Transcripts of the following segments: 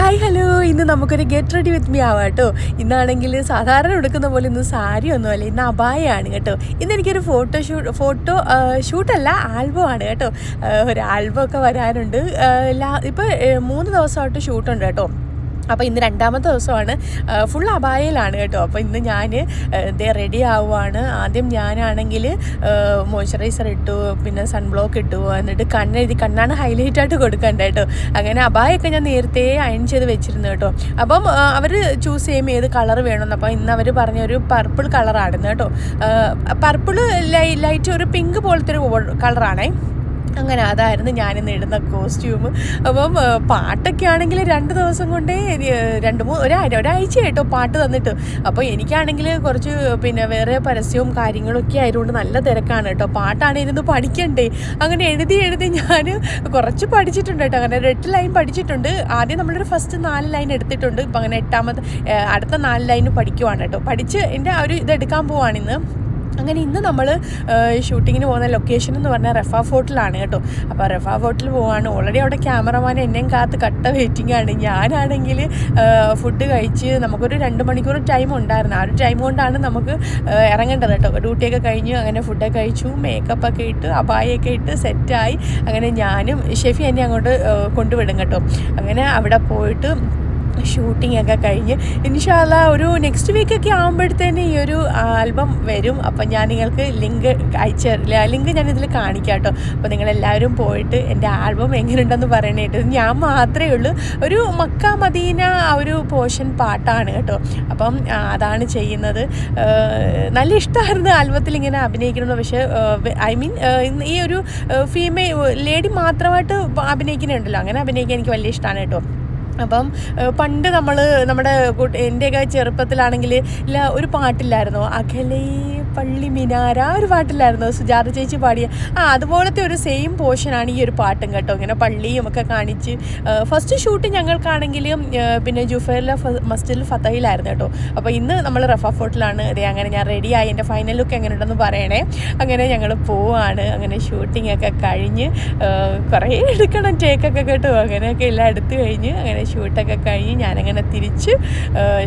Hi hello, ഇന്ന് നമുക്കൊരു get ready with me ആവാം കേട്ടോ. ഇന്നാണെങ്കിൽ സാധാരണ എടുക്കുന്ന പോലെ ഇന്ന് സാരി ഒന്നുമല്ല, ഇന്ന് അബായയാണ് കേട്ടോ. ഇന്ന് എനിക്കൊരു ഫോട്ടോ ഷൂട്ടല്ല, ആൽബം ആണ് കേട്ടോ. ഒരു ആൽബം ഒക്കെ വരാനുണ്ട്. ഇപ്പോൾ 3 ദിവസമായിട്ട് ഷൂട്ടുണ്ട് കേട്ടോ. അപ്പോൾ ഇന്ന് 2ാമത്തെ ദിവസമാണ്. ഫുൾ അബായയിലാണ് കേട്ടോ. അപ്പോൾ ഇന്ന് ഞാൻ റെഡി ആവുകയാണ്. ആദ്യം ഞാനാണെങ്കിൽ മോയ്സ്ചറൈസർ ഇട്ടു, പിന്നെ സൺബ്ലോക്ക് ഇട്ടു, എന്നിട്ട് കണ്ണാണ് ഹൈലൈറ്റ് ആയിട്ട് കൊടുക്കണ്ട കേട്ടോ. അങ്ങനെ അബായൊക്കെ ഞാൻ നേരത്തെ അയൺ ചെയ്ത് വെച്ചിരുന്നു കേട്ടോ. അപ്പം അവർ ചൂസ് ചെയ്യുമ്പോൾ ഏത് കളർ വേണമെന്ന്. അപ്പോൾ ഇന്ന് അവർ പറഞ്ഞൊരു പർപ്പിൾ കളറായിരുന്നു കേട്ടോ. പർപ്പിൾ ലൈറ്റ് ഒരു പിങ്ക് പോലത്തെ ഒരു കളറാണേ. അങ്ങനെ അതായിരുന്നു ഞാനിന്ന് ഇടുന്ന കോസ്റ്റ്യൂം. അപ്പം പാട്ടൊക്കെ ആണെങ്കിൽ 2 ദിവസം കൊണ്ടേ ഒരാഴ്ച കേട്ടോ പാട്ട് തന്നിട്ട്. അപ്പോൾ എനിക്കാണെങ്കിൽ കുറച്ച് പിന്നെ വേറെ പരസ്യവും കാര്യങ്ങളൊക്കെ ആയതുകൊണ്ട് നല്ല തിരക്കാണ് കേട്ടോ. പാട്ടാണ് ഇരുന്ന് പഠിക്കണ്ടേ. അങ്ങനെ എഴുതി ഞാൻ കുറച്ച് പഠിച്ചിട്ടുണ്ട് കേട്ടോ. അങ്ങനെ 8 ലൈൻ പഠിച്ചിട്ടുണ്ട്. ആദ്യം നമ്മളൊരു ഫസ്റ്റ് 4 ലൈൻ എടുത്തിട്ടുണ്ട്. ഇപ്പം അങ്ങനെ അടുത്ത 4 ലൈൻ പഠിക്കുവാണ് കേട്ടോ. പഠിച്ച് എൻ്റെ ആ ഒരു ഇതെടുക്കാൻ പോവാണിന്ന്. അങ്ങനെ ഇന്ന് നമ്മൾ ഷൂട്ടിങ്ങിന് പോകുന്ന ലൊക്കേഷൻ എന്ന് പറഞ്ഞാൽ റഫ ഫോർട്ടിലാണ് കേട്ടോ. അപ്പോൾ റഫ ഫോർട്ടിൽ പോവാണ്. ഓൾറെഡി അവിടെ ക്യാമറമാൻ എന്നെയും കാത്ത് കട്ട വെയിറ്റിംഗ് ആണ്. ഞാനാണെങ്കിൽ ഫുഡ് കഴിച്ച് നമുക്കൊരു 2 മണിക്കൂർ ടൈം ഉണ്ടായിരുന്നു. ആ ഒരു ടൈം കൊണ്ടാണ് നമുക്ക് ഇറങ്ങേണ്ടത് കേട്ടോ. ഡ്യൂട്ടിയൊക്കെ കഴിഞ്ഞ് അങ്ങനെ ഫുഡൊക്കെ കഴിച്ചു, മേക്കപ്പൊക്കെ ഇട്ട് അബായൊക്കെ ഇട്ട് സെറ്റായി. അങ്ങനെ ഞാനും ഷെഫി എന്നെ അങ്ങോട്ട് കൊണ്ടുവിടും കേട്ടോ. അങ്ങനെ അവിടെ പോയിട്ട് ഷൂട്ടിംഗ് ഒക്കെ കഴിഞ്ഞ് ഇൻഷാ അല്ലാ ഒരു നെക്സ്റ്റ് വീക്കൊക്കെ ആകുമ്പോഴത്തേന് ഈ ഒരു ആൽബം വരും. അപ്പം ഞാൻ നിങ്ങൾക്ക് ലിങ്ക് ലിങ്ക് ഞാനിതിൽ കാണിക്കാം കേട്ടോ. അപ്പോൾ നിങ്ങളെല്ലാവരും പോയിട്ട് എൻ്റെ ആൽബം എങ്ങനെയുണ്ടെന്ന് പറയണേട്ടോ. ഞാൻ മാത്രമേ ഉള്ളൂ. ഒരു മക്ക മദീന ആ ഒരു പോർഷൻ പാട്ടാണ് കേട്ടോ. അപ്പം അതാണ് ചെയ്യുന്നത്. നല്ല ഇഷ്ടമായിരുന്നു ആൽബത്തിൽ ഇങ്ങനെ അഭിനയിക്കുന്നത്. പക്ഷേ ഈ ഒരു ഫീമെയിൽ ലേഡി മാത്രമായിട്ട് അഭിനയിക്കുന്നുണ്ടല്ലോ, അങ്ങനെ അഭിനയിക്കാൻ എനിക്ക് വലിയ ഇഷ്ടമാണ് കേട്ടോ. അപ്പം പണ്ട് എൻ്റെയൊക്കെ ചെറുപ്പത്തിലാണെങ്കിൽ ഒരു പാട്ടില്ലായിരുന്നോ, അകലേ പള്ളി മിനാര, ഒരു പാട്ടില്ലായിരുന്നോ സുജാത ചേച്ചി പാടിയ അതുപോലത്തെ ഒരു സെയിം പോർഷനാണ് ഈ ഒരു പാട്ടും കേട്ടോ. ഇങ്ങനെ പള്ളിയും ഒക്കെ കാണിച്ച് ഫസ്റ്റ് ഷൂട്ട് ഞങ്ങൾക്കാണെങ്കിലും പിന്നെ ജുഫൈറിലെ മസ്ജിദുൽ ഫത്തഹിലായിരുന്നു കേട്ടോ. അപ്പോൾ ഇന്ന് നമ്മൾ റഫ ഫോർട്ടിലാണ്. അങ്ങനെ ഞാൻ റെഡിയായി. എൻ്റെ ഫൈനൽ ലുക്ക് എങ്ങനെ ഉണ്ടെന്ന് പറയണേ. അങ്ങനെ ഞങ്ങൾ പോവാണ്. അങ്ങനെ ഷൂട്ടിംഗ് ഒക്കെ കഴിഞ്ഞ് കുറേ എടുക്കണം ടേക്കൊക്കെ കേട്ടോ. അങ്ങനെയൊക്കെ എല്ലാം എടുത്തു കഴിഞ്ഞ് അങ്ങനെ ഷൂട്ടൊക്കെ കഴിഞ്ഞ് ഞാനങ്ങനെ തിരിച്ച്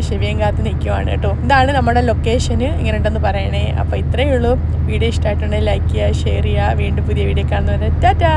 ഷെവിയും കാത്ത് നിൽക്കുവാണ് കേട്ടോ. ഇതാണ് നമ്മുടെ ലൊക്കേഷന്. ഇങ്ങനെ ഉണ്ടെന്ന് പറയണേ. അപ്പോൾ ഇത്രയേ ഉള്ളൂ. വീഡിയോ ഇഷ്ടമായിട്ടുണ്ടെങ്കിൽ ലൈക്ക് ചെയ്യുക, ഷെയർ ചെയ്യുക. വീണ്ടും പുതിയ വീഡിയോ കാണുന്നവരെ ടാറ്റാ.